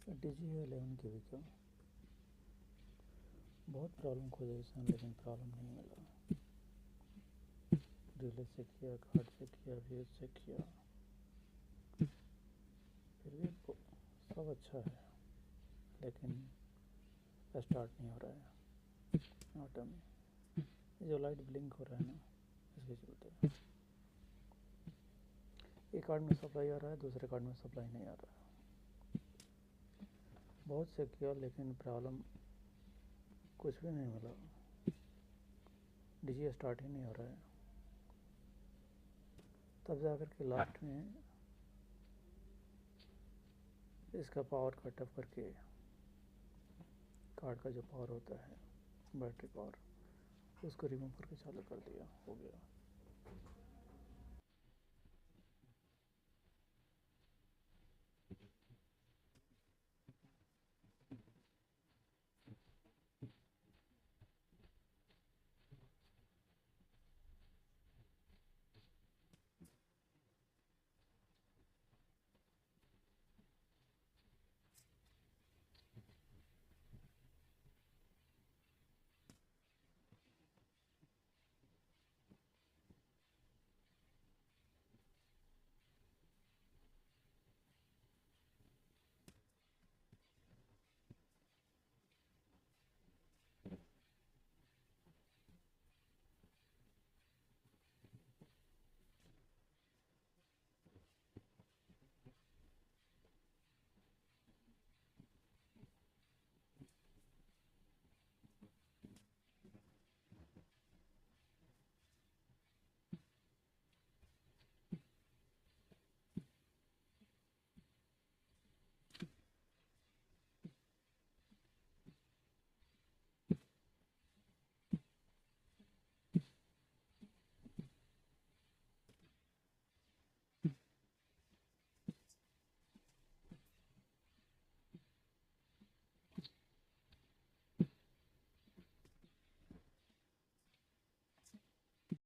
DG11 की भी क्या बहुत प्रॉब्लम खोजा इसने, लेकिन प्रॉब्लम नहीं मिला। रिले से किया, कार्ड से किया, व्यूज से किया, फिर भी सब अच्छा है, लेकिन स्टार्ट नहीं हो रहा है ऑटो में। ये जो लाइट ब्लिंक हो रहा है ना, इसके चलते एक कार्ड में सप्लाई आ रहा है, दूसरे कार्ड में सप्लाई नहीं आ रहा है। बहुत से किया, लेकिन प्रॉब्लम कुछ भी नहीं मिला। डीजी स्टार्ट ही नहीं हो रहा है। तब जाकर के लास्ट में इसका पावर कट ऑफ करके कार्ड का जो पावर होता है, बैटरी पावर, उसको रिमूव करके चालू कर दिया, हो गया।